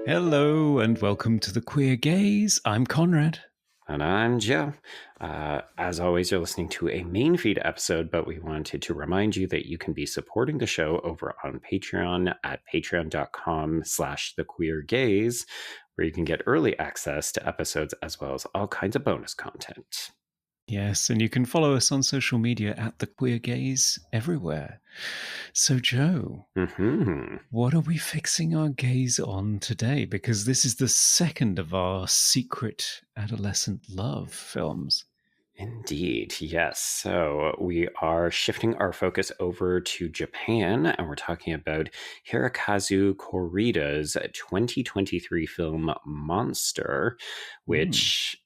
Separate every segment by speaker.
Speaker 1: Hello and welcome to the Queer Gaze. I'm Conrad.
Speaker 2: And I'm Joe. As always, you're listening to a main feed episode, but we wanted to remind you that you can be supporting the show over on Patreon at patreon.com/thequeergaze, where you can get early access to episodes as well as all kinds of bonus content.
Speaker 1: Yes, and you can follow us on social media at the Queer Gaze everywhere. So, Joe, what are we fixing our gaze on today? Because this is the second of our secret adolescent love films.
Speaker 2: Indeed, yes. So we are shifting our focus over to Japan, and we're talking about Hirokazu Koreeda's 2023 film Monster, which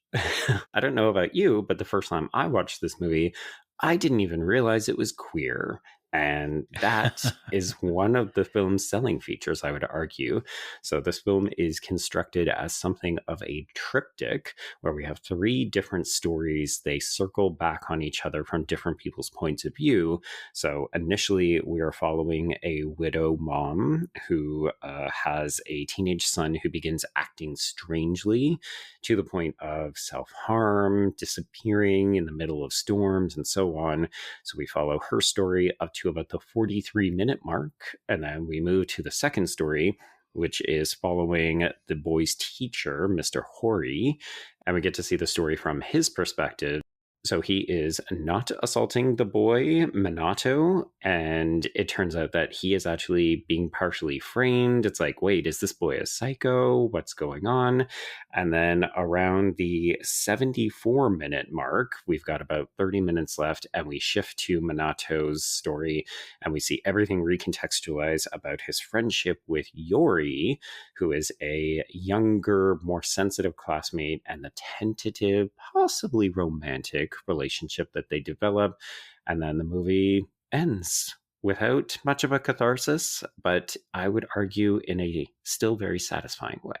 Speaker 2: I don't know about you, but the first time I watched this movie, I didn't even realize it was queer. And that is one of the film's selling features, I would argue. So this film is constructed as something of a triptych where we have three different stories. They circle back on each other from different people's points of view. So initially, we are following a widow mom who has a teenage son who begins acting strangely to the point of self-harm, disappearing in the middle of storms, and so on. So we follow her story up to about the 43-minute mark, and then we move to the second story, which is following the boy's teacher, Mr. Hori, and we get to see the story from his perspective. So he is not assaulting the boy, Minato, and it turns out that he is actually being partially framed. It's like, wait, is this boy a psycho? What's going on? And then around the 74-minute mark, we've got about 30 minutes left, and we shift to Minato's story, and we see everything recontextualized about his friendship with Yori, who is a younger, more sensitive classmate, and the tentative, possibly romantic relationship that they develop. And then the movie ends without much of a catharsis, but I would argue in a still very satisfying way.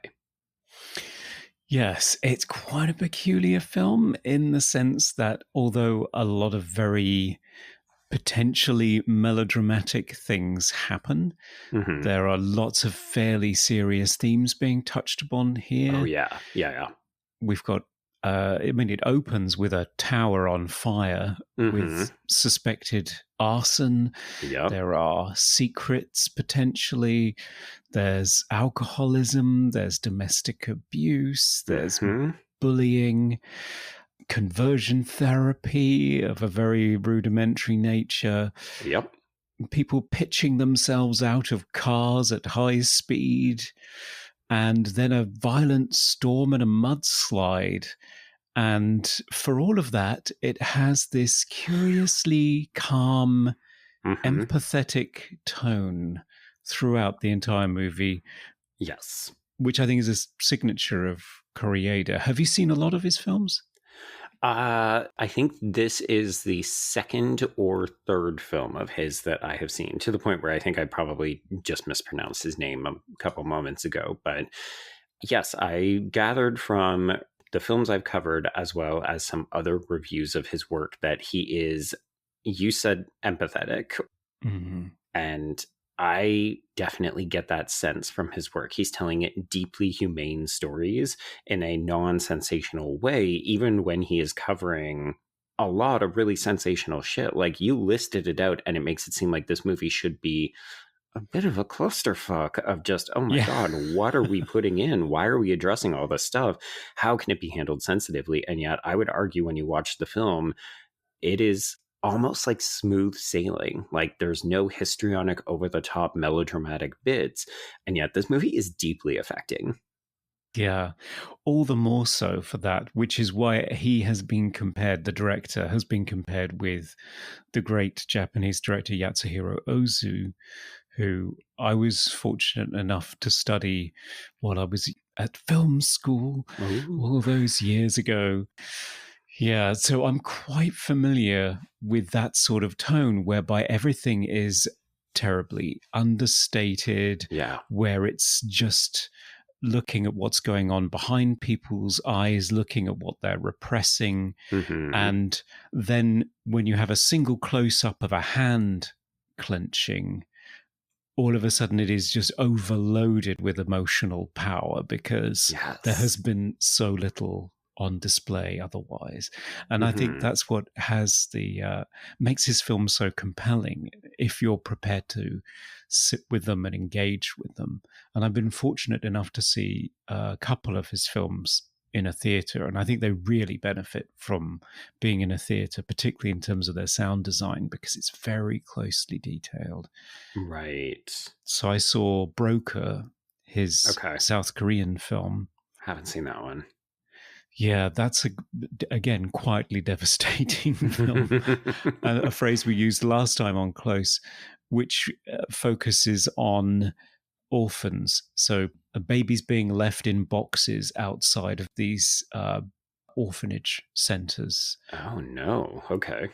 Speaker 1: Yes, it's quite a peculiar film in the sense that although a lot of very potentially melodramatic things happen, there are lots of fairly serious themes being touched upon here.
Speaker 2: Oh, yeah.
Speaker 1: We've got it opens with a tower on fire with suspected arson.
Speaker 2: Yep.
Speaker 1: There are secrets potentially. There's alcoholism. There's domestic abuse. There's bullying, conversion therapy of a very rudimentary nature.
Speaker 2: Yep.
Speaker 1: People pitching themselves out of cars at high speed. And then a violent storm and a mudslide. And for all of that, it has this curiously calm, empathetic tone throughout the entire movie.
Speaker 2: Yes.
Speaker 1: Which I think is a signature of Koreeda. Have you seen a lot of his films?
Speaker 2: I think this is the second or third film of his that I have seen, to the point where I think I probably just mispronounced his name a couple moments ago. But yes, I gathered from the films I've covered, as well as some other reviews of his work, that he is, you said, empathetic. And I definitely get that sense from his work. He's telling it deeply humane stories in a non-sensational way, even when he is covering a lot of really sensational shit. Like, you listed it out, and it makes it seem like this movie should be a bit of a clusterfuck of just, oh my God, what are we putting in? Why are we addressing all this stuff? How can it be handled sensitively? And yet, I would argue when you watch the film, it is almost like smooth sailing. Like, there's no histrionic, over-the-top melodramatic bits, and yet this movie is deeply affecting.
Speaker 1: Yeah, all the more so for that, which is why he has been compared, the director has been compared with the great Japanese director Yasuhiro Ozu, who I was fortunate enough to study while I was at film school all those years ago. Yeah, so I'm quite familiar with that sort of tone whereby everything is terribly understated, where it's just looking at what's going on behind people's eyes, looking at what they're repressing. And then when you have a single close-up of a hand clenching, all of a sudden it is just overloaded with emotional power because there has
Speaker 2: Yes.
Speaker 1: been so little on display otherwise. And I think
Speaker 2: Hmm.
Speaker 1: that's what has makes his film so compelling if you're prepared to sit with them and engage with them. And I've been fortunate enough to see a couple of his films in a theatre, and I think they really benefit from being in a theatre, particularly in terms of their sound design, because it's very closely detailed.
Speaker 2: Right.
Speaker 1: So I saw Broker, his
Speaker 2: Okay.
Speaker 1: South Korean film.
Speaker 2: Haven't seen that one.
Speaker 1: Yeah, that's again quietly devastating film. A phrase we used last time on Close, which focuses on orphans. So babies being left in boxes outside of these orphanage centers.
Speaker 2: Oh no. Okay.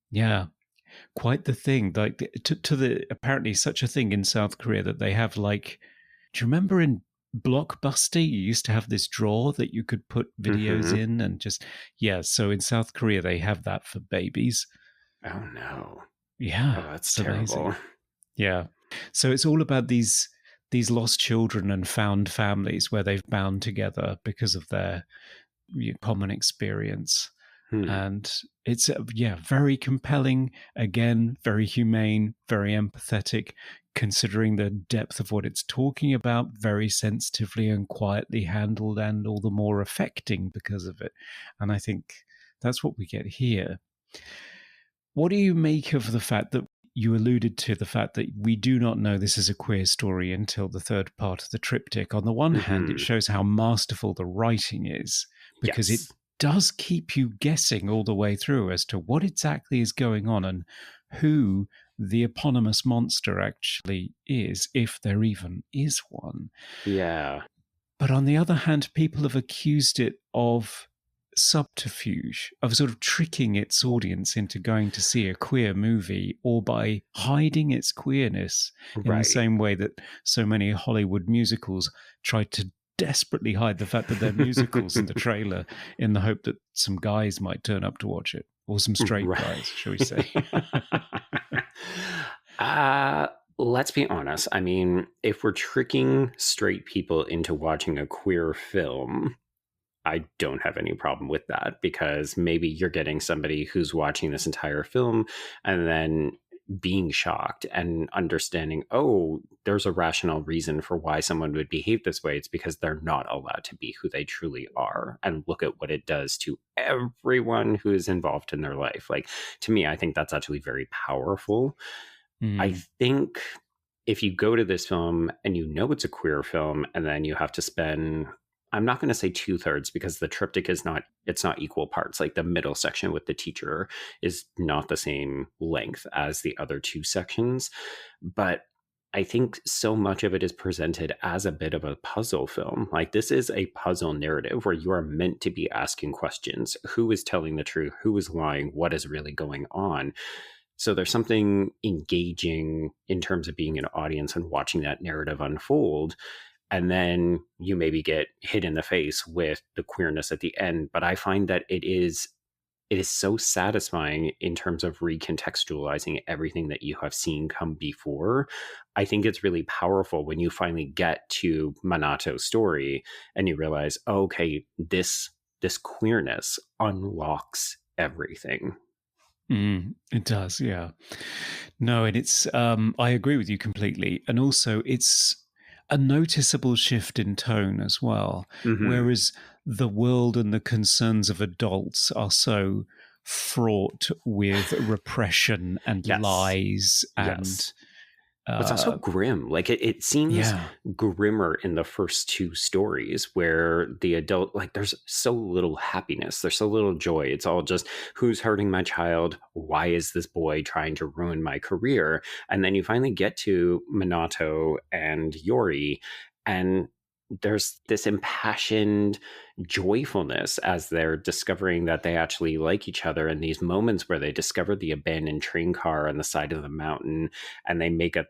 Speaker 1: Yeah, quite the thing. Like to the apparently such a thing in South Korea that they have like. Do you remember in Blockbuster you used to have this drawer that you could put videos
Speaker 2: Hmm.
Speaker 1: in and just yeah. So in South Korea they have that for babies.
Speaker 2: Oh no.
Speaker 1: Yeah,
Speaker 2: Oh, that's
Speaker 1: it's amazing.
Speaker 2: terrible.
Speaker 1: Yeah. So it's all about these lost children and found families where they've bound together because of their common experience.
Speaker 2: Hmm.
Speaker 1: And it's yeah, very compelling, again very humane, very empathetic, considering the depth of what it's talking about, very sensitively and quietly handled, and all the more affecting because of it. And I think that's what we get here. What do you make of the fact that you alluded to the fact that we do not know this is a queer story until the third part of the triptych? On the one hand, it
Speaker 2: Hmm.
Speaker 1: shows how masterful the writing is because it
Speaker 2: Yes.
Speaker 1: does keep you guessing all the way through as to what exactly is going on and who the eponymous monster actually is, if there even is one.
Speaker 2: Yeah.
Speaker 1: But on the other hand, people have accused it of subterfuge, of sort of tricking its audience into going to see a queer movie, or by hiding its queerness in the
Speaker 2: Right.
Speaker 1: same way that so many Hollywood musicals tried to desperately hide the fact that they're musicals in the trailer in the hope that some guys might turn up to watch it, or some straight
Speaker 2: Right.
Speaker 1: guys, shall we say.
Speaker 2: uh, let's be honest. I mean, if we're tricking straight people into watching a queer film, I don't have any problem with that because maybe you're getting somebody who's watching this entire film and then being shocked and understanding, oh, there's a rational reason for why someone would behave this way. It's because they're not allowed to be who they truly are. And look at what it does to everyone who is involved in their life. Like, to me, I think that's actually very powerful. I
Speaker 1: Mm,
Speaker 2: think if you go to this film and you know it's a queer film and then you have to spend, I'm not going to say 2/3 because the triptych is not, it's not equal parts. Like the middle section with the teacher is not the same length as the other two sections, but I think so much of it is presented as a bit of a puzzle film. Like, this is a puzzle narrative where you are meant to be asking questions. Who is telling the truth? Who is lying? What is really going on? So there's something engaging in terms of being an audience and watching that narrative unfold. And then you maybe get hit in the face with the queerness at the end. But I find that it is so satisfying in terms of recontextualizing everything that you have seen come before. I think it's really powerful when you finally get to Manato's story and you realize, oh, okay, this queerness unlocks everything.
Speaker 1: it does, yeah. No, and it's I agree with you completely. And also it's a noticeable shift in tone as well.
Speaker 2: Hmm.
Speaker 1: Whereas the world and the concerns of adults are so fraught with repression and
Speaker 2: Yes.
Speaker 1: lies and
Speaker 2: Yes. But it's also
Speaker 1: uh
Speaker 2: grim. Like, it seems
Speaker 1: yeah.
Speaker 2: grimmer in the first two stories where the adult, like, there's so little happiness, there's so little joy. It's all just, who's hurting my child? Why is this boy trying to ruin my career? And then you finally get to Minato and Yori, and there's this impassioned joyfulness as they're discovering that they actually like each other, and these moments where they discover the abandoned train car on the side of the mountain, and they make a,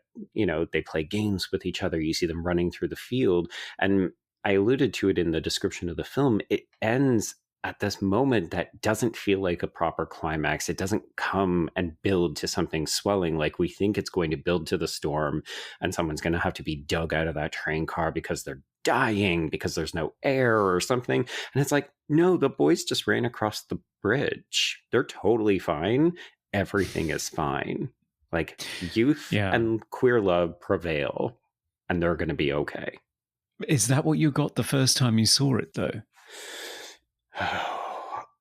Speaker 2: they play games with each other. You see them running through the field. And I alluded to it in the description of the film. It ends at this moment that doesn't feel like a proper climax. It doesn't come and build to something swelling like we think it's going to build to the storm, and someone's going to have to be dug out of that train car because they're dying because there's no air or something. And it's like, no, the boys just ran across the bridge. They're totally fine. Everything is fine. Like, youth
Speaker 1: Yeah.
Speaker 2: and queer love prevail, and they're going to be okay.
Speaker 1: Is that what you got the first time you saw it, though?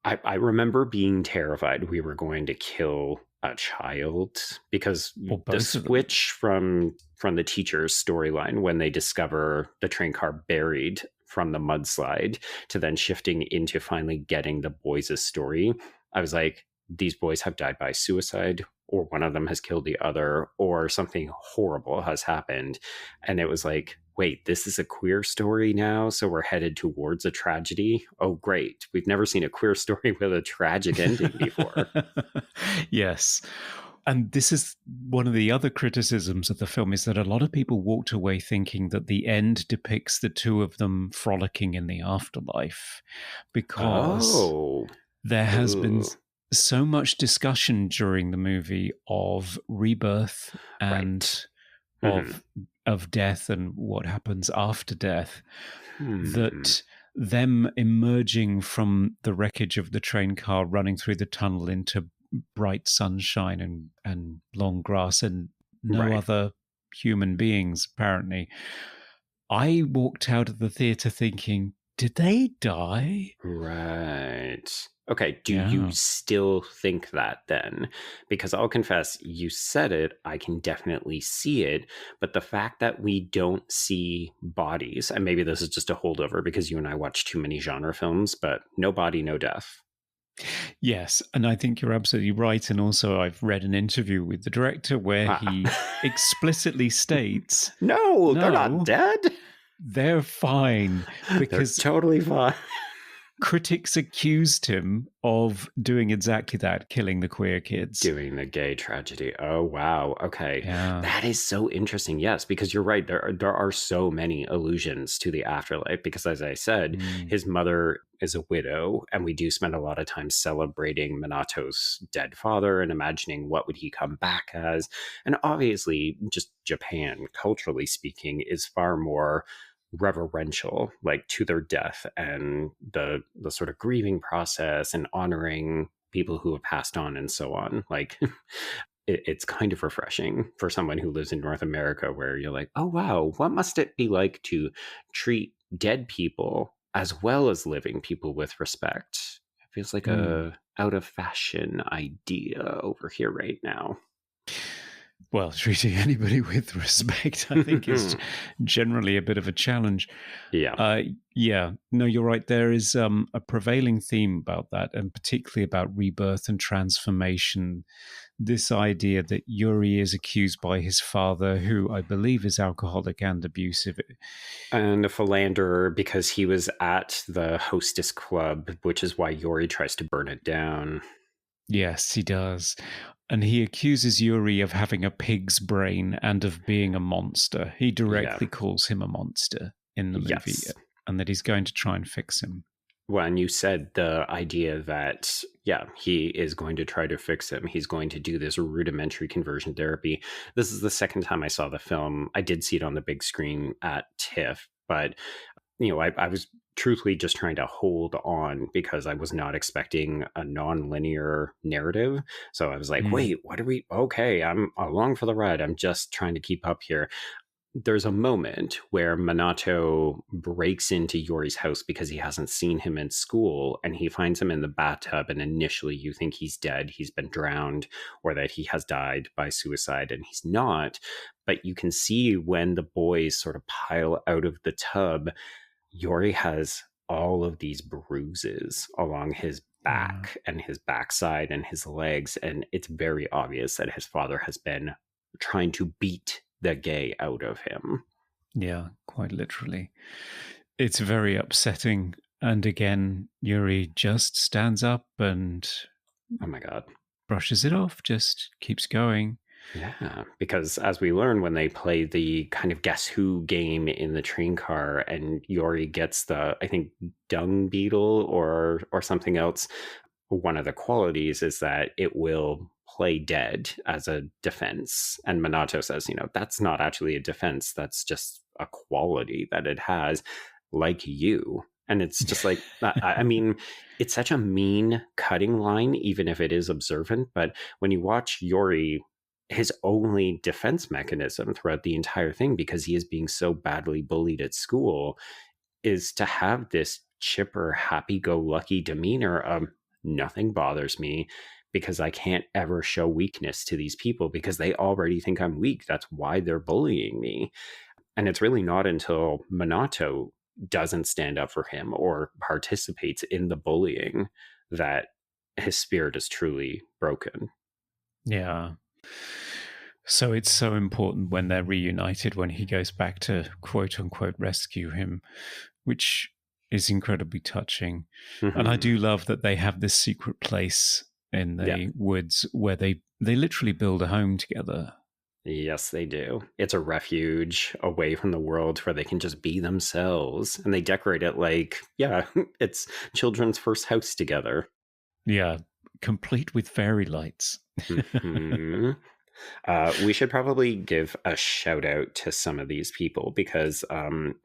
Speaker 2: I remember being terrified we were going to kill a child, because
Speaker 1: Or
Speaker 2: the
Speaker 1: both of them?
Speaker 2: switch from the teacher's storyline when they discover the train car buried from the mudslide to then shifting into finally getting the boys' story, I was like, these boys have died by suicide, or one of them has killed the other, or something horrible has happened. And it was like, wait, this is a queer story now, so we're headed towards a tragedy? Oh, great. We've never seen a queer story with a tragic ending before.
Speaker 1: Yes. And this is one of the other criticisms of the film, is that a lot of people walked away thinking that the end depicts the two of them frolicking in the afterlife, because there has been so much discussion during the movie of rebirth and of death and what happens after death, that them emerging from the wreckage of the train car, running through the tunnel into bright sunshine and long grass and no other human beings, apparently. I walked out of the theatre thinking, did they die?
Speaker 2: Right. Okay, do you still think that then? Because I'll confess, you said it, I can definitely see it, but the fact that we don't see bodies, and maybe this is just a holdover because you and I watch too many genre films, but no body, no death.
Speaker 1: Yes, and I think you're absolutely right. And also, I've read an interview with the director where he explicitly states,
Speaker 2: no, they're not dead.
Speaker 1: They're fine. Because
Speaker 2: they're totally fine.
Speaker 1: Critics accused him of doing exactly that, killing the queer kids.
Speaker 2: Doing the gay tragedy. Oh, wow. Okay.
Speaker 1: Yeah.
Speaker 2: That is so interesting. Yes, because you're right. There are so many allusions to the afterlife because, as I said, his mother is a widow, and we do spend a lot of time celebrating Minato's dead father and imagining what would he come back as. And obviously, just Japan, culturally speaking, is far more reverential, like, to their death and the sort of grieving process and honoring people who have passed on and so on. Like, it's kind of refreshing for someone who lives in North America, where you're like, oh wow, what must it be like to treat dead people as well as living people with respect? It feels like a out of fashion idea over here right now.
Speaker 1: Well, treating anybody with respect, I think, is generally a bit of a challenge.
Speaker 2: Yeah.
Speaker 1: No, you're right. There is a prevailing theme about that, and particularly about rebirth and transformation. This idea that Yuri is accused by his father, who I believe is alcoholic and abusive.
Speaker 2: And a philanderer, because he was at the hostess club, which is why Yuri tries to burn it down.
Speaker 1: Yes, he does. And he accuses Yuri of having a pig's brain and of being a monster. He directly calls him a monster in the movie, and that he's going to try and fix him.
Speaker 2: Well, and you said the idea that, he is going to try to fix him. He's going to do this rudimentary conversion therapy. This is the second time I saw the film. I did see it on the big screen at TIFF, but, I was truthfully just trying to hold on because I was not expecting a non-linear narrative. So I was like, wait, what are we? Okay, I'm along for the ride. I'm just trying to keep up here. There's a moment where Minato breaks into Yori's house because he hasn't seen him in school, and he finds him in the bathtub, and initially you think he's dead, he's been drowned, or that he has died by suicide, and he's not. But you can see when the boys sort of pile out of the tub, Yori has all of these bruises along his back and his backside and his legs, and it's very obvious that his father has been trying to beat the gay out of him.
Speaker 1: Yeah, quite literally. It's very upsetting. And again, Yuri just stands up and
Speaker 2: oh my god,
Speaker 1: brushes it off, just keeps going.
Speaker 2: Yeah, because as we learn when they play the kind of guess who game in the train car and Yori gets the, I think, dung beetle or something else, one of the qualities is that it will play dead as a defense. And Minato says, that's not actually a defense, that's just a quality that it has, like you. And it's just like, I mean, it's such a mean cutting line, even if it is observant. But when you watch Yori, his only defense mechanism throughout the entire thing, because he is being so badly bullied at school, is to have this chipper, happy go lucky demeanor of nothing bothers me because I can't ever show weakness to these people because they already think I'm weak. That's why they're bullying me. And it's really not until Minato doesn't stand up for him or participates in the bullying that his spirit is truly broken.
Speaker 1: Yeah. So it's so important when they're reunited, when he goes back to quote unquote rescue him, which is incredibly touching. And I
Speaker 2: Mm-hmm.
Speaker 1: do love that they have this secret place in
Speaker 2: Yeah.
Speaker 1: the woods where they literally build a home together.
Speaker 2: Yes, they do. It's a refuge away from the world where they can just be themselves. And they decorate it like, yeah, it's children's first house together.
Speaker 1: Yeah, complete with fairy lights.
Speaker 2: Hmm. We should probably give a shout out to some of these people because,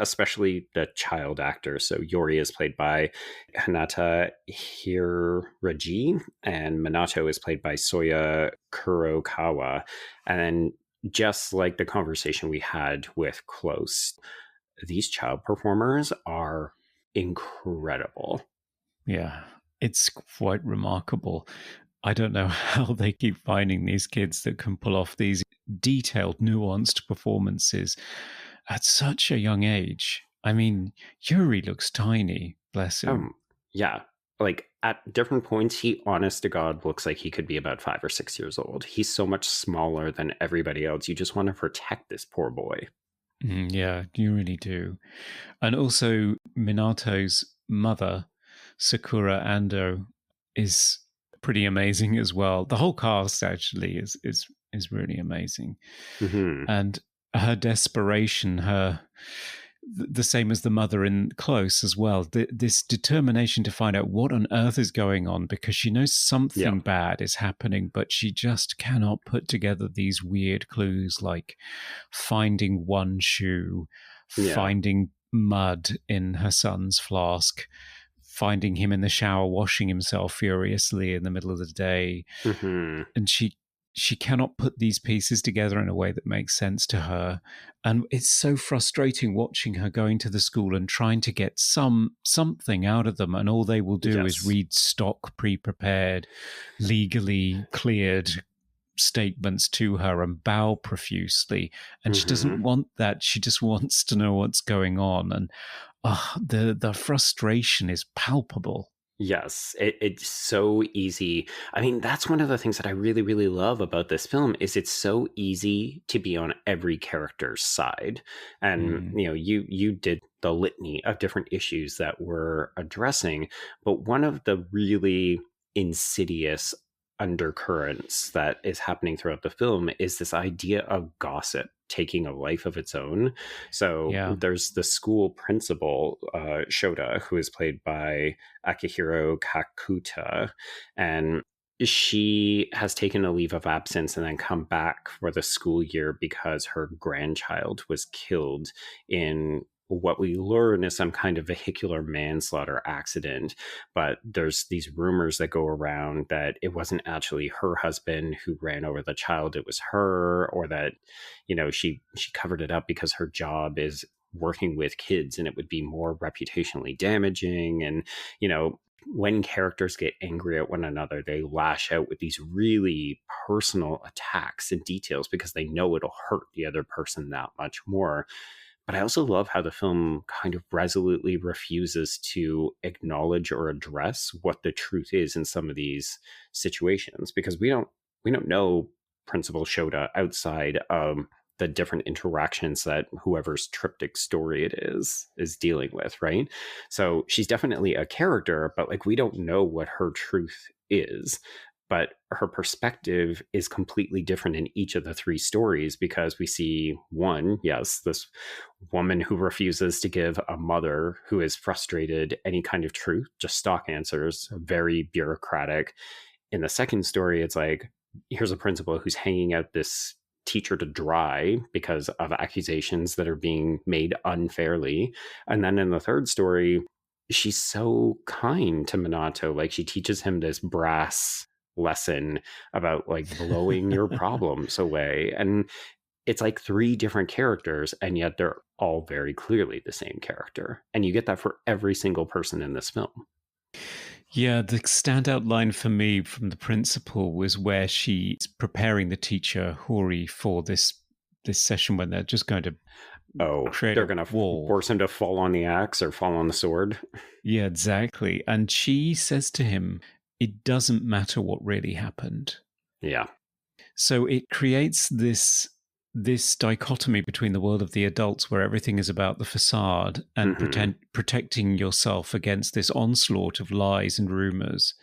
Speaker 2: especially the child actors. So Yori is played by Hinata Hiraji, and Minato is played by Soya Kurokawa. And then, just like the conversation we had with Close, these child performers are incredible.
Speaker 1: Yeah, it's quite remarkable. I don't know how they keep finding these kids that can pull off these detailed, nuanced performances at such a young age. I mean, Yuri looks tiny, bless him.
Speaker 2: Yeah. Like at different points, he honest to God looks like he could be about 5 or 6 years old. He's so much smaller than everybody else. You just want to protect this poor boy.
Speaker 1: Yeah, you really do. And also, Minato's mother, Sakura Ando, is pretty amazing as well. The whole cast actually is really amazing.
Speaker 2: Hmm.
Speaker 1: And her desperation, her the same as the mother in Close as well. This determination to find out what on earth is going on because she knows
Speaker 2: Yeah.
Speaker 1: something bad is happening, but she just cannot put together these weird clues like finding one shoe,
Speaker 2: Yeah.
Speaker 1: finding mud in her son's flask, finding him in the shower washing himself furiously in the middle of the day,
Speaker 2: Hmm.
Speaker 1: and she cannot put these pieces together in a way that makes sense to her. And it's so frustrating watching her going to the school and trying to get something out of them, and all they will do is
Speaker 2: Yes.
Speaker 1: read stock pre-prepared, legally cleared statements to her and bow profusely. And she doesn't
Speaker 2: Hmm.
Speaker 1: want that. She just wants to know what's going on. And the frustration is palpable.
Speaker 2: Yes, it's so easy. I mean, that's one of the things that I really, really love about this film is it's so easy to be on every character's side. And
Speaker 1: Mm,
Speaker 2: you did the litany of different issues that we're addressing, but one of the really insidious undercurrents that is happening throughout the film is this idea of gossip taking a life of its own. So
Speaker 1: yeah.
Speaker 2: there's the school principal, Shota, who is played by Akihiro Kakuta, and she has taken a leave of absence and then come back for the school year because her grandchild was killed in what we learn is some kind of vehicular manslaughter accident. But there's these rumors that go around that it wasn't actually her husband who ran over the child, it was her, or that she covered it up because her job is working with kids and it would be more reputationally damaging. And when characters get angry at one another, they lash out with these really personal attacks and details because they know it'll hurt the other person that much more. But I also love how the film kind of resolutely refuses to acknowledge or address what the truth is in some of these situations because we don't know Principal Shota outside of the different interactions that whoever's triptych story it is dealing with, right? So she's definitely a character, but like we don't know what her truth is. but her perspective is completely different in each of the three stories, because we see one, yes, this woman who refuses to give a mother who is frustrated any kind of truth, just stock answers, very bureaucratic. In the second story, it's like, here's a principal who's hanging out this teacher to dry because of accusations that are being made unfairly. And then in the third story, she's so kind to Minato. Like, she teaches him this brass lesson about like blowing your problems away. And it's like three different characters, and yet they're all very clearly the same character. And you get that for every single person in this film.
Speaker 1: Yeah, the standout line for me from the principal was where she's preparing the teacher Hori for this session when they're just going to
Speaker 2: Oh,
Speaker 1: create
Speaker 2: they're
Speaker 1: a
Speaker 2: going to
Speaker 1: wall.
Speaker 2: force him to fall on the axe or fall on the sword.
Speaker 1: Yeah, exactly. And she says to him, "It doesn't matter what really happened."
Speaker 2: Yeah.
Speaker 1: So it creates this dichotomy between the world of the adults, where everything is about the facade and protecting yourself against this onslaught of lies and rumors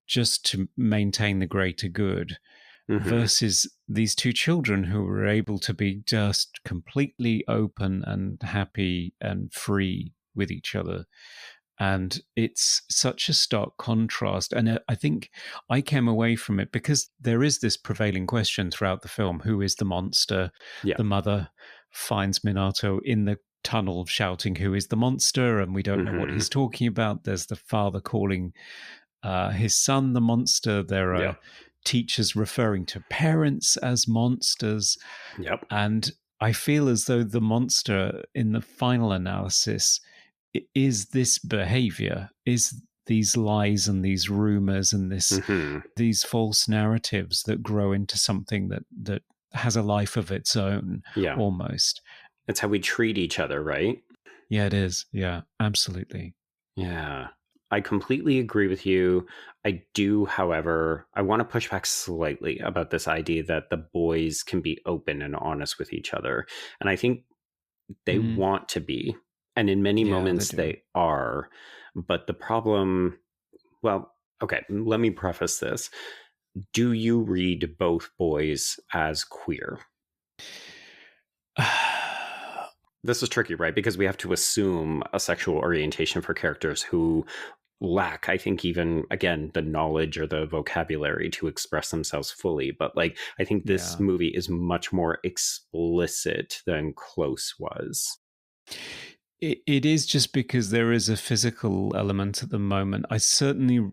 Speaker 1: just to maintain the greater good, versus these two children who were able to be just completely open and happy and free with each other. And it's such a stark contrast. And I think I came away from it because there is this prevailing question throughout the film: who is the monster?
Speaker 2: Yeah.
Speaker 1: The mother finds Minato in the tunnel shouting, "Who is the monster?" And we don't know what he's talking about. There's the father calling his son the monster. There are teachers referring to parents as monsters.
Speaker 2: Yep.
Speaker 1: And I feel as though the monster in the final analysis is this behavior, is these lies and these rumors and these false narratives that grow into something that has a life of its own, almost.
Speaker 2: It's how we treat each other, right?
Speaker 1: Yeah, it is. Yeah, absolutely.
Speaker 2: Yeah, I completely agree with you. I do, however, I want to push back slightly about this idea that the boys can be open and honest with each other. And I think they want to be. And in many moments they are. But the problem, well, okay, let me preface this. Do you read both boys as queer? This is tricky, right? Because we have to assume a sexual orientation for characters who lack, I think, even, again, the knowledge or the vocabulary to express themselves fully. But like, I think this movie is much more explicit than Close was.
Speaker 1: It is just because there is a physical element at the moment. I certainly,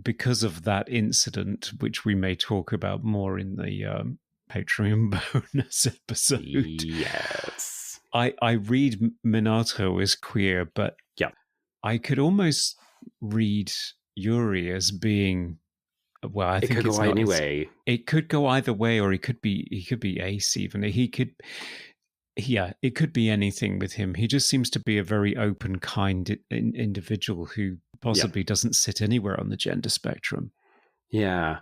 Speaker 1: because of that incident, which we may talk about more in the Patreon bonus episode.
Speaker 2: Yes.
Speaker 1: I read Minato as queer, but I could almost read Yuri as being, well, I think
Speaker 2: it could go anyway.
Speaker 1: It could go either way, or he could be Ace even. It could be anything with him. He just seems to be a very open, kind individual who possibly doesn't sit anywhere on the gender spectrum.
Speaker 2: Yeah.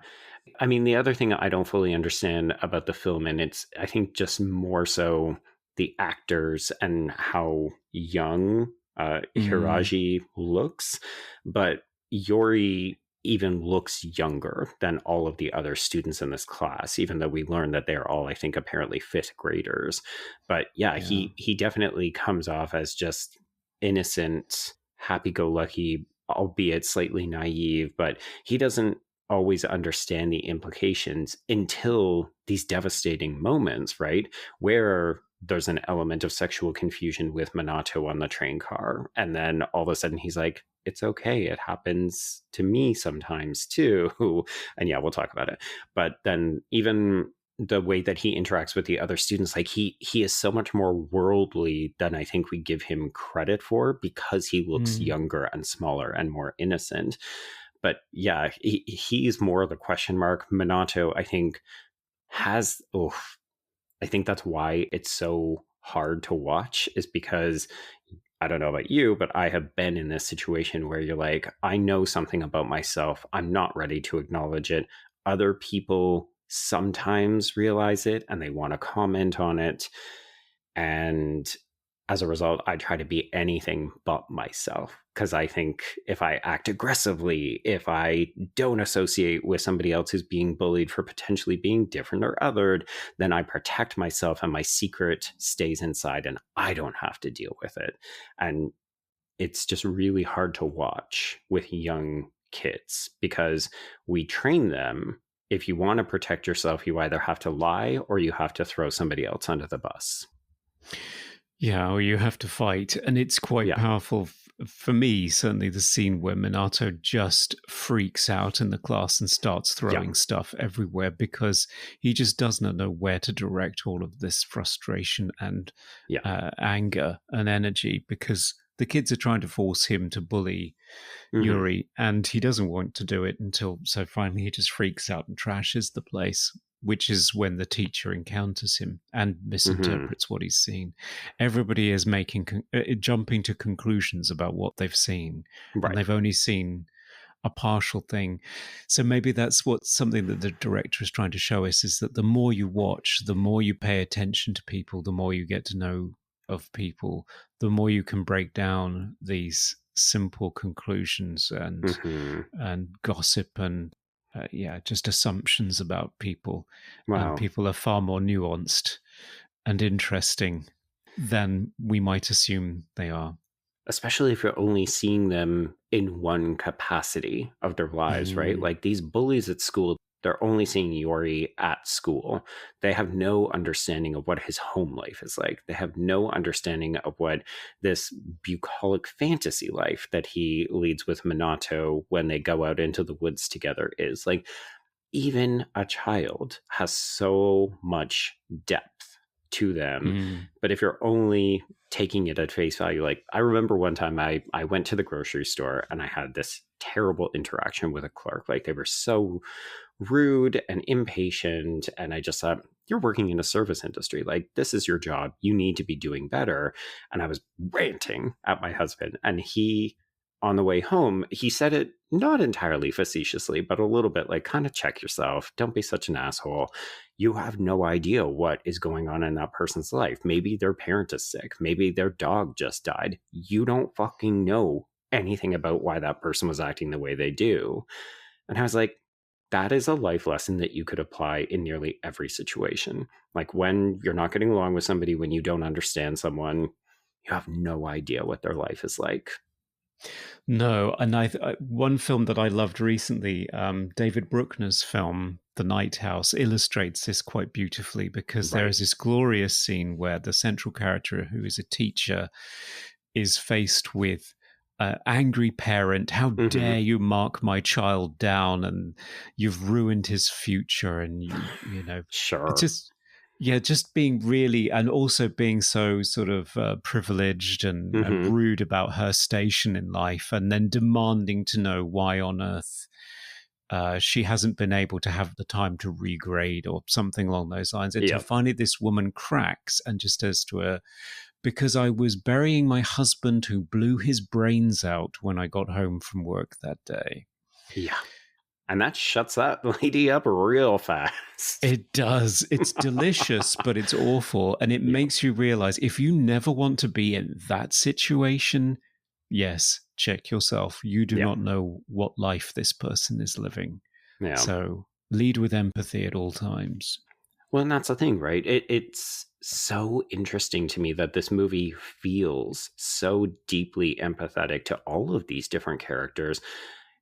Speaker 2: I mean, the other thing I don't fully understand about the film, and it's, I think, just more so the actors and how young Hiraji looks, but Yori even looks younger than all of the other students in this class, even though we learn that they're all, I think, apparently fifth graders. But he definitely comes off as just innocent, happy-go-lucky, albeit slightly naive, but he doesn't always understand the implications until these devastating moments, right? Where there's an element of sexual confusion with Minato on the train car. And then all of a sudden he's like, it's okay. It happens to me sometimes too. And we'll talk about it. But then even the way that he interacts with the other students, like he is so much more worldly than I think we give him credit for, because he looks younger and smaller and more innocent. But he's more the question mark. Minato, I think, has, I think that's why it's so hard to watch, is because, I don't know about you, but I have been in this situation where you're like, I know something about myself. I'm not ready to acknowledge it. Other people sometimes realize it and they want to comment on it. And as a result, I try to be anything but myself because I think if I act aggressively, if I don't associate with somebody else who's being bullied for potentially being different or othered, then I protect myself and my secret stays inside and I don't have to deal with it. And it's just really hard to watch with young kids because we train them. If you want to protect yourself, you either have to lie or you have to throw somebody else under the bus.
Speaker 1: Yeah, or you have to fight. And it's quite
Speaker 2: Yeah.
Speaker 1: powerful for me, certainly the scene where Minato just freaks out in the class and starts
Speaker 2: Yeah.
Speaker 1: throwing stuff everywhere because he just does not know where to direct all of this frustration and
Speaker 2: Yeah.
Speaker 1: anger and energy because the kids are trying to force him to bully
Speaker 2: Hmm.
Speaker 1: Yuri, and he doesn't want to do it until so finally he just freaks out and trashes the place, which is when the teacher encounters him and
Speaker 2: Hmm.
Speaker 1: misinterprets what he's seen. Everybody is jumping to conclusions about what they've seen, and
Speaker 2: Right.
Speaker 1: they've only seen a partial thing. So maybe that's what something that the director is trying to show us is that the more you watch, the more you pay attention to people, the more you get to know of people, the more you can break down these simple conclusions
Speaker 2: Hmm.
Speaker 1: and gossip and just assumptions about people. And
Speaker 2: Wow.
Speaker 1: people are far more nuanced and interesting than we might assume they are.
Speaker 2: Especially if you're only seeing them in one capacity of their lives, right?
Speaker 1: Mm,
Speaker 2: Like these bullies at school, they're only seeing Yori at school. They have no understanding of what his home life is like. They have no understanding of what this bucolic fantasy life that he leads with Minato when they go out into the woods together is. Like, even a child has so much depth to them.
Speaker 1: mm,
Speaker 2: But if you're only taking it at face value, like I remember one time I went to the grocery store and I had this terrible interaction with a clerk. Like they were so rude and impatient. And I just thought, you're working in a service industry. Like this is your job. You need to be doing better. And I was ranting at my husband. And he, on the way home, he said it not entirely facetiously, but a little bit like, kind of check yourself. Don't be such an asshole. You have no idea what is going on in that person's life. Maybe their parent is sick. Maybe their dog just died. You don't fucking know anything about why that person was acting the way they do. And I was like, that is a life lesson that you could apply in nearly every situation. Like when you're not getting along with somebody, when you don't understand someone, you have no idea what their life is like.
Speaker 1: no, and one film that I loved recently, David Bruckner's film The Night House, illustrates this quite beautifully because there
Speaker 2: Right.
Speaker 1: is this glorious scene where the central character, who is a teacher, is faced with angry parent. How
Speaker 2: Mm-hmm.
Speaker 1: dare you mark my child down, and you've ruined his future, and you know, it's
Speaker 2: Sure.
Speaker 1: just yeah, just being really, and also being so sort of privileged and
Speaker 2: Mm-hmm.
Speaker 1: rude about her station in life, and then demanding to know why on earth she hasn't been able to have the time to regrade or something along those lines. Until
Speaker 2: Yep.
Speaker 1: finally this woman cracks and just says to her, because I was burying my husband who blew his brains out when I got home from work that day.
Speaker 2: Yeah. And that shuts that lady up real fast.
Speaker 1: It does. It's delicious, but it's awful. And it
Speaker 2: Yeah.
Speaker 1: makes you realize if you never want to be in that situation, yes, check yourself. You do
Speaker 2: Yeah.
Speaker 1: not know what life this person is living.
Speaker 2: Yeah.
Speaker 1: So lead with empathy at all times.
Speaker 2: Well, and that's the thing, right? It's so interesting to me that this movie feels so deeply empathetic to all of these different characters,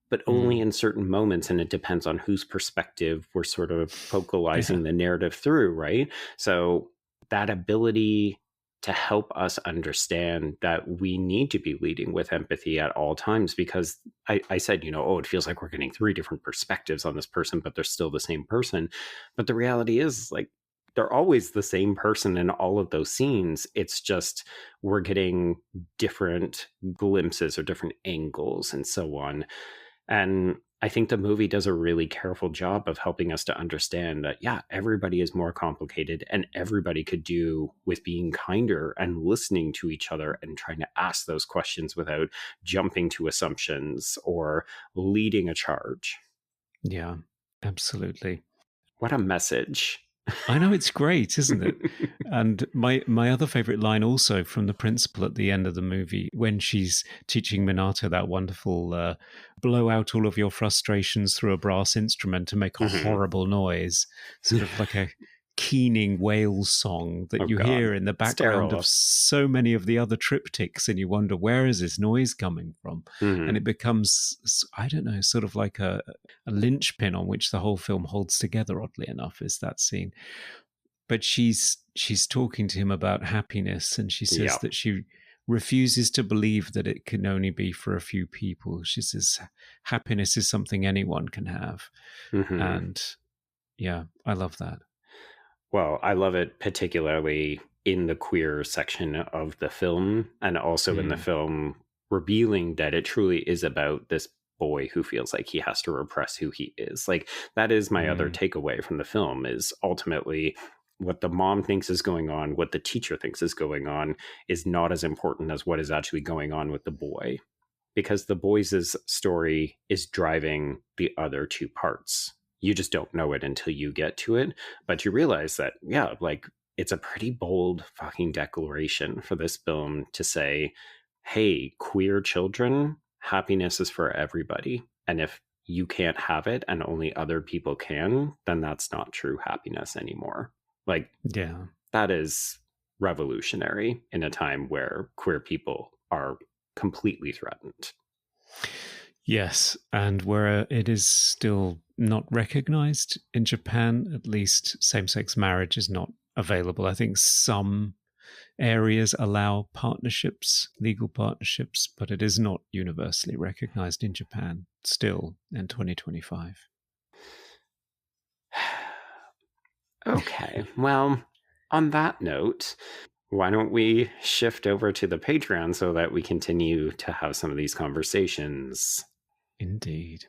Speaker 2: but only
Speaker 1: Mm.
Speaker 2: in certain moments. And it depends on whose perspective we're sort of
Speaker 1: Yeah.
Speaker 2: focalizing the narrative through, right? So that ability to help us understand that we need to be leading with empathy at all times because I said, oh, it feels like we're getting three different perspectives on this person, but they're still the same person. But the reality is, like, they're always the same person in all of those scenes. It's just we're getting different glimpses or different angles and so on. And I think the movie does a really careful job of helping us to understand that, yeah, everybody is more complicated and everybody could do with being kinder and listening to each other and trying to ask those questions without jumping to assumptions or leading a charge.
Speaker 1: Yeah, absolutely.
Speaker 2: What a message.
Speaker 1: I know, it's great, isn't it? And my other favorite line also from the principal at the end of the movie when she's teaching Minato that wonderful blow out all of your frustrations through a brass instrument to make a
Speaker 2: Mhm.
Speaker 1: horrible noise, sort of like a keening whale song
Speaker 2: Oh
Speaker 1: that you
Speaker 2: God,
Speaker 1: hear in the background of
Speaker 2: sterile.
Speaker 1: so many of the other triptychs, and you wonder, where is this noise coming from? And
Speaker 2: Mhm.
Speaker 1: it becomes, I don't know, sort of like a linchpin on which the whole film holds together, oddly enough, is that scene. But she's talking to him about happiness, and she says
Speaker 2: Yeah.
Speaker 1: that she refuses to believe that it can only be for a few people. She says happiness is something anyone can have.
Speaker 2: Mhm.
Speaker 1: And yeah, I love that.
Speaker 2: Well, I love it particularly in the queer section of the film, and also in the
Speaker 1: Mm,
Speaker 2: film revealing that it truly is about this boy who feels like he has to repress who he is. Like, that is my other
Speaker 1: mm,
Speaker 2: takeaway from the film, is ultimately what the mom thinks is going on, what the teacher thinks is going on, is not as important as what is actually going on with the boy, because the boys' story is driving the other two parts. You just don't know it until you get to it. But you realize that, yeah, like, it's a pretty bold fucking declaration for this film to say, hey, queer children, happiness is for everybody. And if you can't have it and only other people can, then that's not true happiness anymore. Like,
Speaker 1: yeah.
Speaker 2: that is revolutionary in a time where queer people are completely threatened.
Speaker 1: Yes, and where it is still not recognized in Japan, at least same-sex marriage is not available. I think some areas allow partnerships, legal partnerships, but it is not universally recognized in Japan still in 2025.
Speaker 2: Okay, well, on that note, why don't we shift over to the Patreon so that we continue to have some of these conversations?
Speaker 1: Indeed.